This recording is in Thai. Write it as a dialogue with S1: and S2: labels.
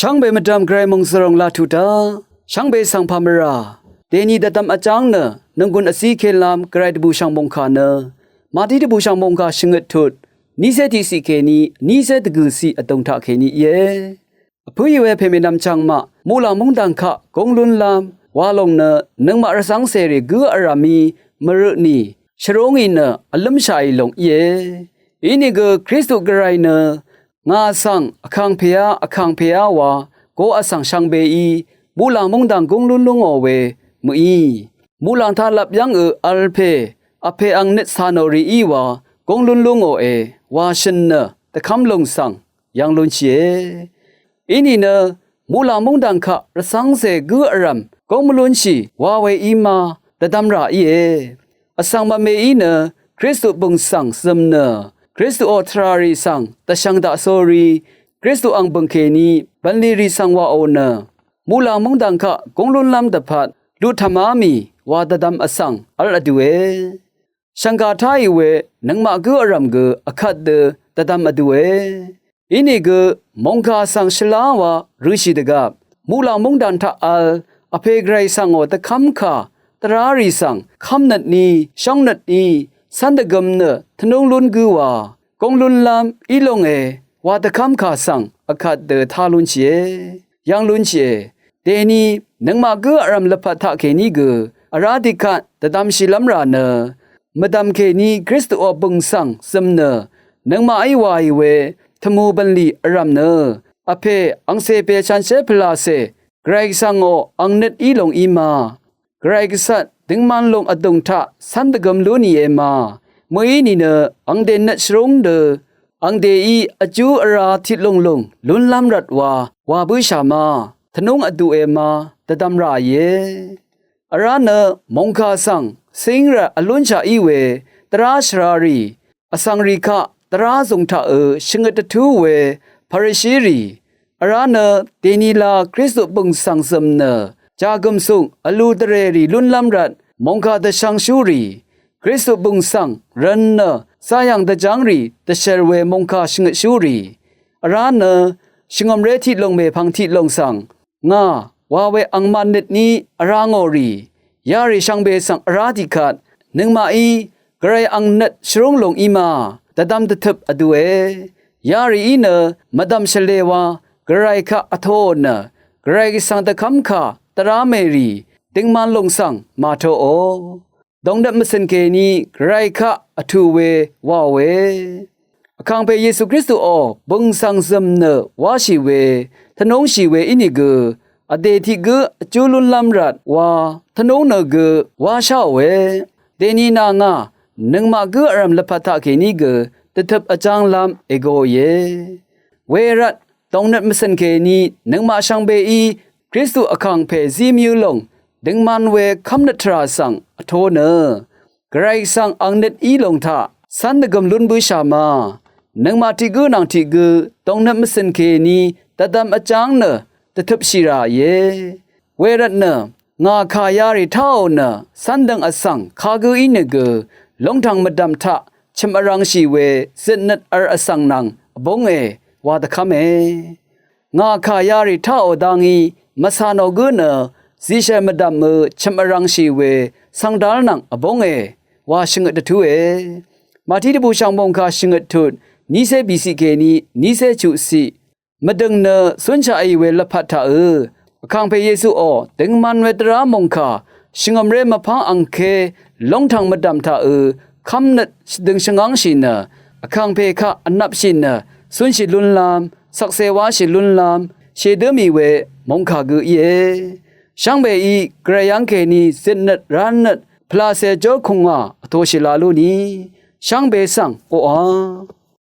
S1: ช่างเบมดามไกรมงสรงลาทุตาช่างเบสังพามราเดนีดตัมอาจางเนนังกุนอสีเคลามไกรดบูช่างมงคาเนมาที่ดบูช่างมงคาชงดทุดนิเซติสิเคนีนิเซตกุสีอตงทาเคนีเยผู้ยเวเพเมนำช่างมามูลามงดังคะกงลุนลามวาลงเนนังมาระสังเสรีกูอารามีมรุนีชโรงอินเนอลัมชัยลงเยอินิกคริสตุกไรเนงาสังอคังเพียวาโกอสังช่างเบอีมูลามงดังกงลุนลงอเวมุอีมูลังทาลับยังอัลเพอเพอังนิสานอรีอีวากงลุนลงอเอวาชนเนตะคำลงสังยังลุนเชอินีเนมูลามงดังคะระสังเสกูอรัมกงมลุนชีวาเวอีมาตะดัมราอีเออสังมาเมอีเนคริสตุบุงสังซึมเนคริสตุออทรารีสังตะชังดาโซรีคริสตุอังบังเคนีบันลีรีสังวาโอเนมูลามงดังคะกงลุนลำตะพัดดูธรรมามีวาตะดัมอสังอัลอดูเอชังกาทายเวนังมากูอรัมกูอคัดเดตะดัมอดูเออินี่กูมงคาสังชลาวารุชิดกับมูลามงดันทะอัลอเพไกรสังโอตะคัมคาตรารีสังคัมนัดนีช่องนัดนีสันตะกมเนทนงลุนกูวากงลุนลำอีลงเอวาตะคัมคาสังอคัดเดทาลุนเชยังลุนเชเดนีนังมากูอรัมละพัทะเคนีกูอาราดิคันตะดัมชิลัมราเนมดัมเคนีคริสต์อบุงสังซึมเนนังมาไอวายเวทมูบันลีอรัมเนอเพอังเซเปชันเชพลาเซไกรสังโออังเน็ตอีลงอีมาไกรกษัตดึงมันลงอดงทะสันตะกมลุนีเอมาเมื่อนี่เนอังเดนนัชรงเดอังเดอีอจูอราทิลงลุนลำรัดวาบุชามาทนุงอดูเอมาตะดัมราเยอาราเนมงคาสังสิงระอลุนชาอีเวตราชรารีอสังริคะตราสงทะชงตะทูเวพาริชิรีอาราเนเตนีลาคริสตุบุงสังสมเนจากุมสุงอลูตเรรีลุนลำรัดมงคาตะชังชูรีคริสตุบุงสังรันเนสายังตะจังรีตะเชรเวมงคาชงชูรีอาราเนชงอมเรทิลงเมพังทิลงสังงาวาเวอังมันเนตนี้อารางอรียาริชังเบสังอราติคัดนึงมาอีไกรอังเนตชรงลงอีมาตะดัมตะทึบอดูเอยารีอีเนมดัมเชเลวาไกรคะอโทเนไกรกิสังตะคัมคาตราเมรีติงมันลงสังมาโทโอดงดับมสันเกนีไกรคะอทูเววาเวอคังเปเยซูคริสต์โอบุงสังซึมเนวาชิเวทนงชิเวอินิกอเดทิกจูลุนลัมรัดวาทนงเนกวาชาเวเดนีนางานึงมากูอรัมละพัทะเคนีกตะทับอาจางลำเอโกเยเวรัดตองนัดมสันเคนีนึงมาชังเบอีคริสตุอคังเพซีมิวลงดึงมันเวคัมนัทราสังอโทเนไกรสังอังเน็ตอีลงทะสันตะกมลุนบุชามานึงมาทิกูนังทิกูตองนัดมสันเคนีตะดัมอาจางเนตะทับชิราเยเวรัดเนงาคายาริเท่าเนสันดังอสังคากูอินเกลงทางมดัมทะชมอรังชีเวเซนัดอสังนังบงเอวาตะคาเมงาคายาริท่าอดังอีมาสานอกุเนซิเชมดัมมือชมอรังชีเวสังดาลนังบงเอวาชงตะทูเอมาที่ตบูชังบงคาชงตุดนิเซบิสิเกนีนิเซจุสิมดึงเนสุนชาไอเวละพัทธะคังเพเยซูอตึงมันเวตรามงคาชิงอมเรมพังอังเคลงทางมดัมทะคำนัดดึงชงังชินคังเพคะอันนับชินสุนชิลุนลามสักเซวาชิลุนลามเชเดมีเวมงคากุเยช่างเบอีเกรยังเคนีเซนัดรันนัดพลาเซโจคงอาโตชิลาลูนีช่างเบสังโออา